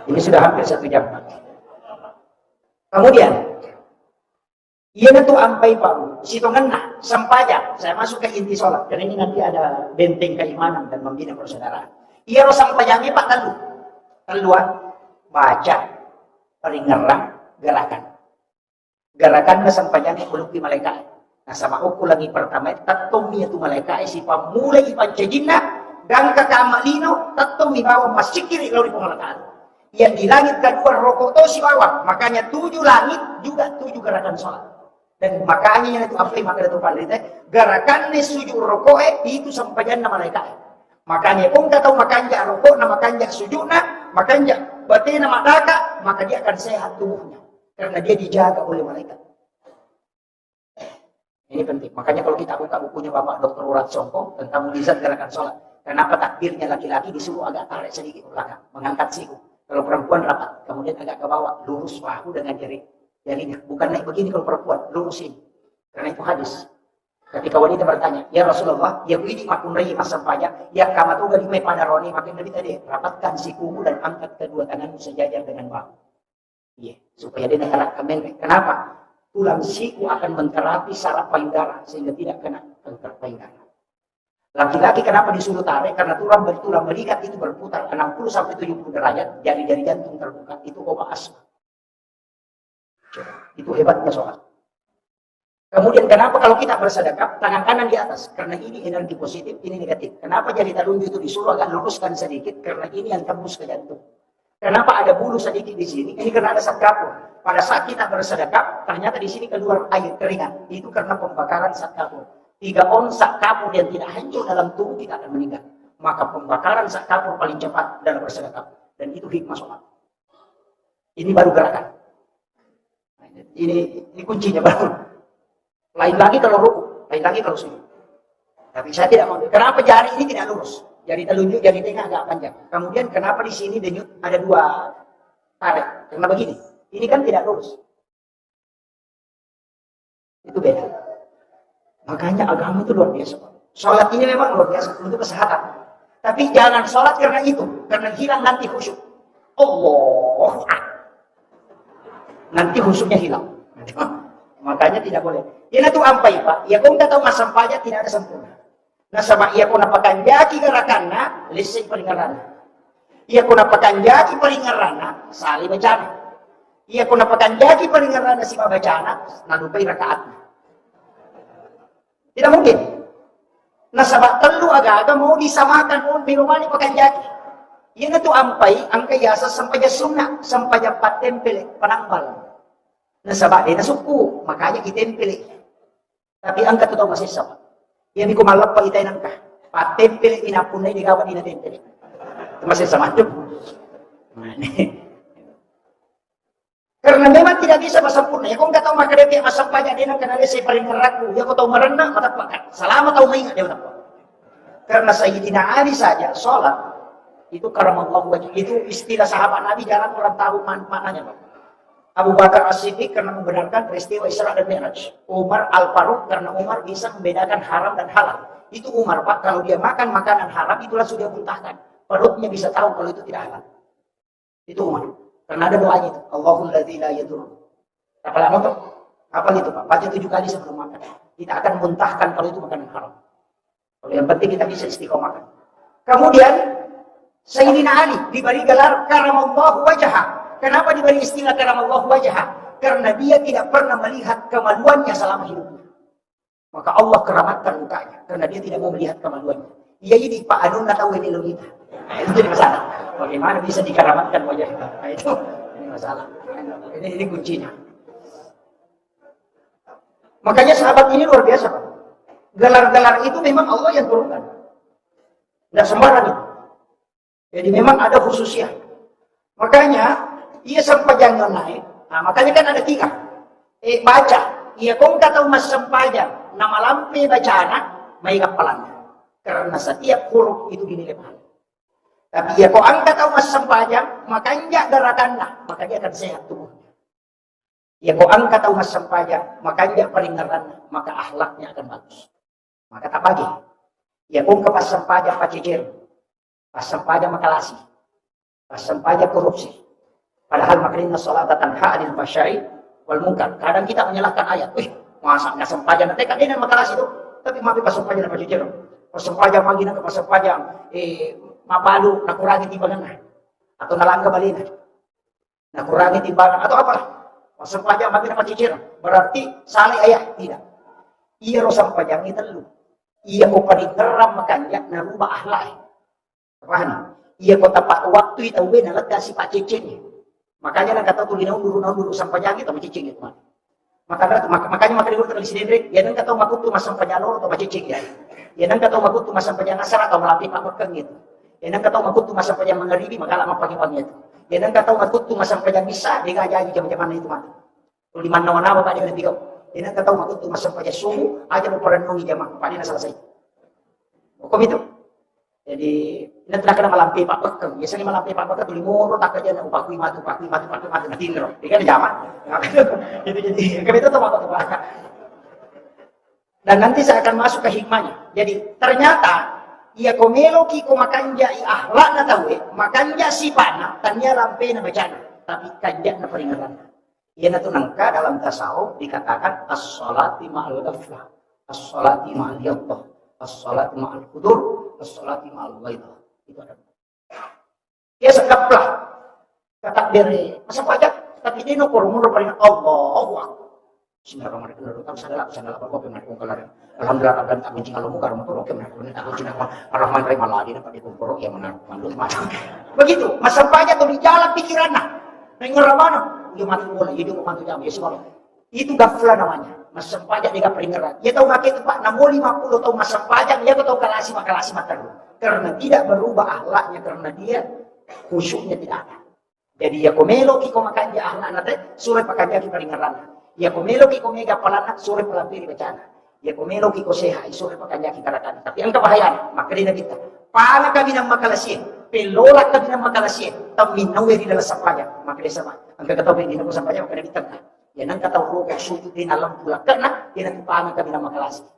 Ini sudah hampir 1 jam. Kemudian, ia itu ampai Pak, situ ngena, sampaya. Saya masuk ke inti sholat, karena ini nanti ada benteng keimanan dan membina persaudaraan. Ia sampayangnya Pak keluar, baca, peringeran, gerakan. Gerakan na sampayangnya ulung di malaikat. Nah sama uku lagi pertama, tatong niya tu malaikat, si pamulay ipancajinna, gang kakamalino, tatong ni bawang masikiri lalu di pengalakaan. Yang di langit kedua rokok to si bawah, makanya 7 langit juga 7 gerakan sholat. Dan makanya itu apa yang maka itu pandai gerakannya sujud rokok itu sampaian nama malaikat. Makanya kung tahu makanya rokok nama makanya sujudna, makanya batin nama daka, maka dia akan sehat tubuhnya karena dia dijaga oleh malaikat. Ini penting. Makanya kalau kita buka bukunya Bapak Dr. Urat Songko tentang mujizat gerakan sholat, kenapa takbirnya laki-laki disuruh agak tarik sedikit ke belakang, mengangkat siku. Kalau perempuan rapat, kemudian agak ke bawah, lurus bahu dengan jarinya. Bukan naik begini kalau perempuan, lurusin. Karena itu hadis. Ketika wanita bertanya, ya Rasulullah, ya ini makun rai masam pajak, ya kama tu gali pada roni, makin lebih tadi, rapatkan sikumu dan angkat kedua tanganmu sejajar dengan bahu. Iya, supaya dia nak kemen. Kenapa? Tulang siku akan menterapi saraf payudara sehingga tidak kena kanker payudara. Laki-laki kenapa disuruh tarik? Karena tulang belikat itu berputar 60-70 derajat, jari-jari jantung terbuka. Itu obat asma. Itu hebatnya sholat. Kemudian kenapa kalau kita bersedekap, tangan kanan di atas? Karena ini energi positif, ini negatif. Kenapa jari telunjuk itu disuruh agak luruskan sedikit? Karena ini yang tembus ke jantung. Kenapa ada bulu sedikit di sini? Ini karena ada zat kapur. Pada saat kita bersedekap, ternyata di sini keluar air keringat. Itu karena pembakaran zat kapur. 3 onsa kapur yang tidak hancur dalam tubuh kita akan meninggal. Maka pembakaran zat kapur paling cepat dalam bersedekap. Dan itu hikmah sholat. Ini baru gerakan. Ini kuncinya baru. Lain lagi kalau ruku, lain lagi kalau sujud. Tapi saya tidak mau. Kenapa jari ini tidak lurus? Jari telunjuk, jari tengah agak panjang. Kemudian kenapa di sini denyut ada 2 tarik? Karena begini. Ini kan tidak lurus. Itu beda. Makanya agama itu luar biasa. Sholat ini memang luar biasa untuk kesehatan. Tapi jangan sholat karena itu. Karena hilang nanti khusyuk. Allah. Nanti khusyuknya hilang. Makanya tidak boleh. Ini tuh ampai Pak. Ya kau tak tahu masam pajak tidak ada sempurna. Nah sama ia kau napakan jaki gerakanna, lisik peringaran. Ia kau napakan jaki peringaran, sali bacana. Ia kau napakan jaki peringaran si bacana, nalupai rakaatnya. Tidak mungkin. Nah sabak telu agak mau disamakan mau birumani pakai jaki. Ia itu ampai angka yasa sampai sunnah sampai patempel penambal. Nah sabak dia suku makanya kita tempel. Tapi angka itu tahu masih sama. Ia biku malap pa itay nangka. Patempel inapunay di kawan ina tempel. Itu masih sama tuh. Karena memang tidak bisa sempurna. Ya kau nggak tahu maka dia masam pajak dia nak kenal saya paling meraku. Ya kau tahu merenang mata pakai. Selama tahu maingat dia tak. Karena Sayyidina Ali saja sholat itu karamallahu wajh. Itu istilah sahabat Nabi jarang orang tahu maknanya. Abu Bakar As-Siddiq karena membenarkan peristiwa Isra dan Mi'raj. Umar Al-Faruq karena Umar bisa membedakan haram dan halal. Itu Umar Pak kalau dia makan makanan haram itu langsung dia muntahkan. Perutnya bisa tahu kalau itu tidak halal. Itu Umar. Karena ada doanya itu. Allahul ladzi la yadur. Apa lama tuh? Apa itu Pak? Baca 7 kali sebelum makan. Kita akan muntahkan kalau itu makanan haram. Kalau yang penting kita bisa istiqomah. Kemudian Sayyidina Ali diberi gelar karamallahu wajhah. Kenapa diberi istilah karamallahu wajhah? Karena dia tidak pernah melihat kemaluannya selama hidupnya. Maka Allah keramatkan mukanya karena dia tidak mau melihat kemaluannya. Ia ini Pak Anun tahu ini logika. Itu jadi masalah. Bagaimana bisa dikeramatkan wajah kita? Nah, itu ini masalah. Ini kuncinya. Makanya sahabat ini luar biasa, Pak. Gelar-gelar itu memang Allah yang turunkan. Tidak sembarang itu. Jadi memang ada khususnya. Makanya ia sampai jangan naik. Nah, makanya kan ada 3. Baca. Ia kong kata mas sampajan. Nama lampe baca anak, may kapalan. Karena setiap huruf itu dinilai pahala. Tapi ya kau angkat tahu mas sampajan, makanya gerakanlah, maka dia akan sehat tubuhnya. Ya kau angkat tahu mas sampajan, makanya peringatannya, maka akhlaknya akan bagus. Maka tak pagi. Ya kau ke pas sampajan pacicir, pas sampajan makalasi. Sampajak korupsi. Padahal makanya salat tanha 'anil fahsya'i wal munkar. Kadang kita menyalahkan ayat. Masa nggak sampajak nanti kan ini masalah itu. Tapi mapi pas sampajak na pacicero. Pas sampajak magi na pas sampajak mapalu nakurangi timbangan atau nalangga balina. Nakurangi timbangan atau apa? Pas sampajak magi na pacicero. Berarti salih ayat tidak. Iya ro sampajak itu lu. Iya ko paningeram makanya narubah ahlak. Paham? Iya ko tepat waktu itu we nalega si pacicenya. Makanya nak kata tu linau dulu sampajak itu pacicing itu. Makanya dulu terlis sendiri, ya nang kata makutu masang panyalor atau pacicing ya. Ya nang kata makutu masang panyangasar atau melatih pak mekeng gitu. Ya nang kata makutu masang panyang mengeribi maka lama pagi-pagi itu. Ya nang kata makutu masang panyang bisa digajaji jam-jam itu mah. Tu di mana-mana Pak dia nanti kau. Ya nang kata makutu masang panyang suhu aja mau perenungi jamaah, Pak dia selesai. Hukum itu. Jadi ini tidak kena melampai pak bekeng. Biasanya melampai pak bekeng tulis murut tak aja nak upakui matu nanti nero. Ini kan zaman. Itu jadi kami itu tahu apa. Dan nanti saya akan masuk ke hikmahnya. Jadi ternyata ia komelo ki ko makanja i akhlak na tahu makanja sifana tanya lampai na bacana tapi kanja na peringatan. Ia na nangka dalam tasawuf dikatakan as-salati ma'al ghaflah, as-salati ma'al yaqdah, as-salati ma'al qudur, as-salati ma'al ghaidah. Itu ada. Dia sekaplah kata dari masa pajak tapi dia no korumur paling Allahu akbar. Bismillahirrahmanirrahim. Kamu sadar apa kau pernah kongkalar. Alhamdulillah akan tak benci kalau muka rumah korok yang pernah tak benci apa Ar-Rahman Rahim Allah dia dapat dikorok yang mana mandut macam. Begitu masa pajak tu di jalan pikirannya. Dengar mana? Dia mati bola, hidup mantu jam ya semua. Itu gaflah namanya. Masa pajak dia peringatan. Dia tahu makai itu Pak 50 tahun masa pajak dia tahu kalasi makan. Karena tidak berubah akhlaknya karena dia khusyuknya tidak ada. Jadi ya komelo ki ko makan dia anak nate sore pakai ki peringatan. Ya komelo ki ko mega palana sore pelampiri bacana. Ya komelo ki ko seha sore pakai ki karakan. Tapi ang kabahayan makanya kita. Para kami ng makalasien, pelola kami ng makalasien, taminawi rin nila sa paya. Makanya sama. Ang kakatawin din ako sa paya makanya kita. Yan ang katawro ko sujud din alam pula karena yan ang paano kami ng makalasien.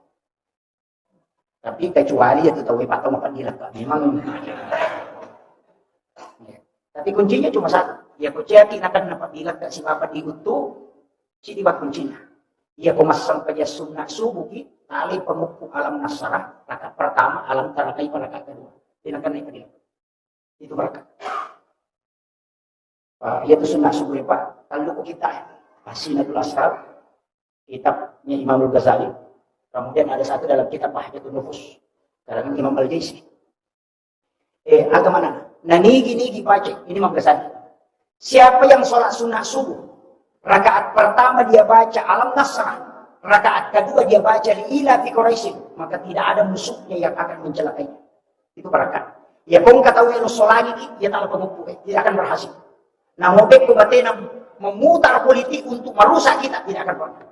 Tapi kecuali ya tahu patah mapanila Pak. Memang. Ya. Tapi kuncinya cuma satu. Ya kuciati akan napabilat si Bapak diutuh si dibat kuncinya. Ya pemasang saja sunnah subuh tali pemukul alam nasarah rakaat pertama alam tarakai rakaat kedua. Tidak akan naik dia. Itu berkat. Yaitu sunnah subuh Pak. Kalau kita Hasinatul Asrar kitabnya Imam Al-Ghazali. Kemudian ada satu dalam kitab Bahjatul Nufus karangan Imam Al-Jaisi. Agama mana? Nigi baca ini Imam Ghazali. Siapa yang sholat sunnah subuh rakaat pertama dia baca alam nasrah, rakaat kedua dia baca liila fi Quraisy, maka tidak ada musuhnya yang akan mencelakainya. Itu berkat. Ya kung katawi no solani dia tak pengupu tidak akan berhasil. Nah ngobek kubatena memutar politik untuk merusak kita tidak akan pernah.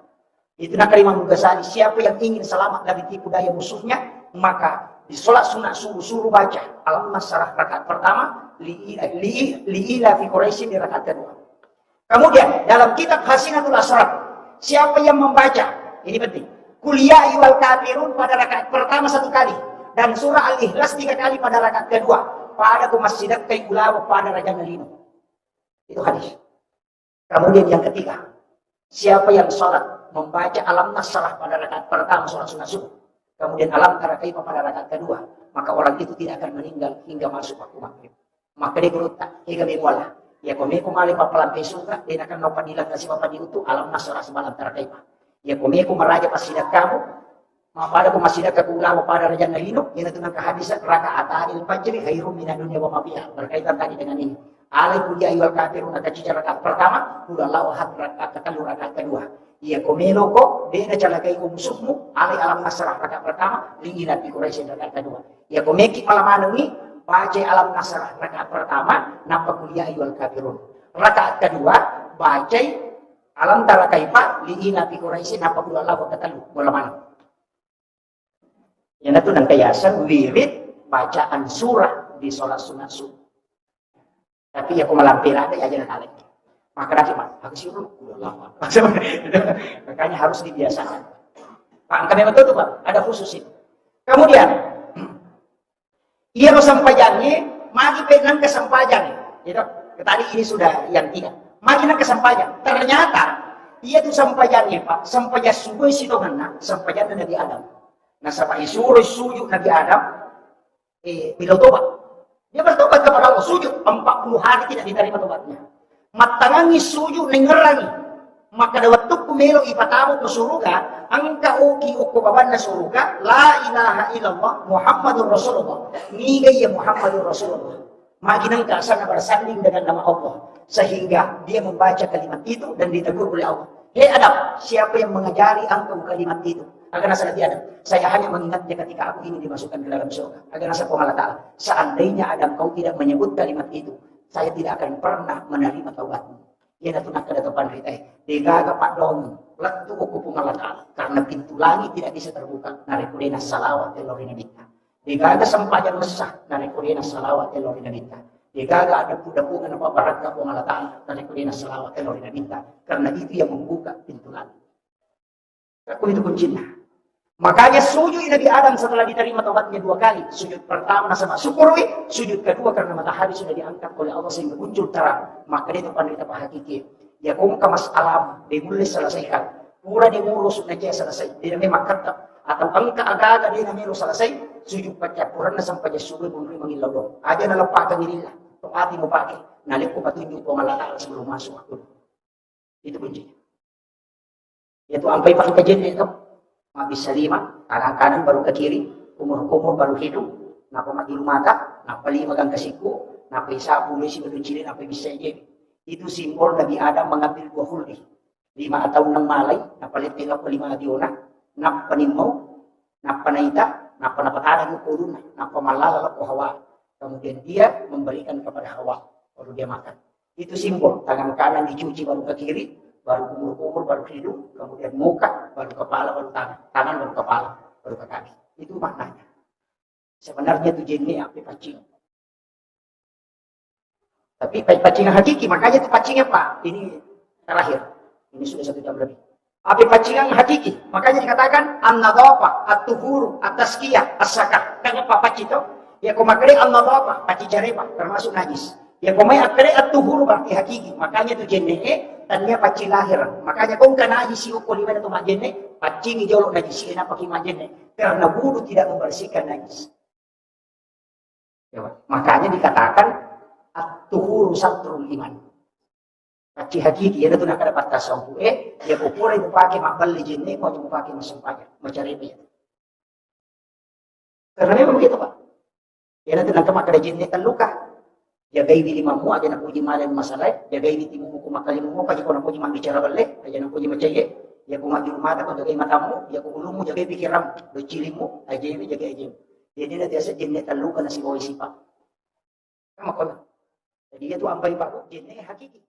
Itu nak Imam Ghazali, siapa yang ingin selamat dari tipu daya musuhnya, maka di sholat sunat suruh baca alam nasrah rakaat pertama, liila fi Quraisy di rakaat kedua. Kemudian dalam kitab Hasinatul Asrar, siapa yang membaca, ini penting, kuliah wal kafirun pada rakaat pertama 1 kali dan surah Al-Ikhlas 3 kali pada rakaat kedua, pada masjidat kai ulawa pada Raja Nalino. Itu hadis. Kemudian yang ketiga, siapa yang sholat membaca alam nasrah pada rakaat pertama sholat sunat subuh, kemudian alam tarakaifah pada rakaat kedua, maka orang itu tidak akan meninggal hingga masuk waktu maghrib. Maka dia berutang hingga berwala. Ya kami kumali papalampai suka, dia akan nopadilan kasih papadi itu alam nasrah semalam tarakaifah. Ya kami kumaraja pasidak kamu, pada kumasidak kekulawa pada Raja Nalino, yang itu nangka hadisan rakaat adil fajri khairum minan dunya wa ma fiha, berkaitan tadi dengan ini. Alai kuliah wal kafirun ada cicara rakaat pertama, ulallahu ahad rakaat kedua. Ia komelo ko, dia na calakai ko musuhmu, alai alam nasrah rakaat pertama, liinat di Quraisy rakaat kedua. Ia komeki malam ini, baca alam nasrah rakaat pertama, nampak kuliah wal kafirun. Rakaat kedua, baca alam tarakaifa, liinat di Quraisy nampak ulallahu katalu malam. Yang itu nang kayasan wirid bacaan surah di sholat sunat subuh. Tapi ya aku melampir ada aja nanti. Maka nanti aku suruh udah lama. Makanya harus dibiasakan. Pak, kami betul tuh Pak, ada khusus itu. Kemudian ia sampajangnya, magi penang ke sampajang. Itu tadi ini sudah yang tiga. Makin ke sampainya. Ternyata ia itu sampaiannya Pak, sampainya subuh si Tuhan, sampainya Nabi Adam. Nah, sampai suruh sujud Nabi Adam, bila tobat. Dia bertobat kepada Allah, sujud 40 hari tidak diterima tobatnya. Matangangi sujud nengerangi. Maka ada waktu kumelo ipatamu ke surga, angka uki uku baban na surga, la ilaha illallah Muhammadur Rasulullah. Nigay ya Muhammadur Rasulullah. Makin angka sana bersanding dengan nama Allah. Sehingga dia membaca kalimat itu dan ditegur oleh Allah. Hei Adam, siapa yang mengajari engkau kalimat itu? Agar nasa Nabi Adam, saya hanya mengingatnya ketika aku ini dimasukkan ke dalam surga. Agar nasa Allah Ta'ala, seandainya Adam kau tidak menyebut kalimat itu, saya tidak akan pernah menerima taubatmu. Dia datang ke depan kita, digaga Pak Dong, letu uku Allah Ta'ala. Karena pintu langit tidak bisa terbuka. Narikudina salawat elorina bita. Digaga sempajan mesah, narikudina salawat elorina bita. Digaga ada puda-puda apa barat ka Allah Ta'ala. Narikudina salawat elorina bita. Karena itu yang membuka pintu langit. Aku itu kuncinya. Makanya sujud Nabi Adam setelah diterima taubatnya 2 kali. Sujud pertama sama syukuri, sujud kedua karena matahari sudah diangkat oleh Allah sehingga muncul terang. Maka itu pandai apa hakiki. Ya kung kamas alam, dimulai selesaikan. Pura dimulus najaya selesai. Dia memang kata atau angka agaga dia namanya selesai. Sujud pakai purana sampai subuh pun mangilaw dong. Aja nalapakan nila. Tuati mo pakai. Nalik ko patunjuk ko malakal sebelum masuk waktu. Itu kuncinya. Yaitu sampai pakai kajian itu. Mabis salima, kanan baru ke kiri, kumur baru hidung, napa mati mata, napa lima gang kesiku, napa isa bulu si beruncili, napa bisa jadi. Itu simbol Nabi Adam mengambil 2 huldi. 5 tahun ng malay, napa litinga po 5 diona, napa nimau, napa naita, napa napataran ng kuruna, napa malala po Hawa. Kemudian dia memberikan kepada Hawa, baru dia makan. Itu simbol, tangan kanan dicuci baru ke kiri, baru kumur baru hidung, kemudian muka, baru kepala, baru tangan baru kepala, baru ke kaki. Itu maknanya. Sebenarnya itu jenis api pacing. Tapi pacing yang hakiki, makanya itu pacingnya Pak. Ini terakhir. Ini sudah 1 jam lebih. Api pacing yang hakiki, makanya dikatakan an-nadhafa, at-tuhuru, at-tazkiyah, as-sakah. Kenapa pacing itu? Ya kumakri an-nadhafa, pacing jareba, termasuk najis. Ya kumay akre at-tuhuru berarti hakiki. Makanya itu jenis tanya pacing lahir. Makanya kung kanajis si uko lima na tumajene, pacing ijolok najis na pakimajene. Karena wudu tidak membersihkan najis. Ya, makanya dikatakan at-tuhuru satrul iman. Pacing hakiki, ya itu nak dapat tasawuf. Ya pupura itu pakai makbal jene, kau juga pakai masampanya, mencari dia. Karena memang begitu Pak. Ya nanti nak makan jene terluka. Jagai di limamu aja nak puji malam masalah, jagai di timumu kumakalimu pagi kau nak puji bicara balik, aja nak puji macam ya kau maju rumah kau jagai matamu, ya kau ulumu jagai pikiram, do cilimu aja ini jagai aja. Jadi nanti asa jenis terluka nasi bawai siapa. Kamu kau. Jadi itu ampai Pak jenis hakiki.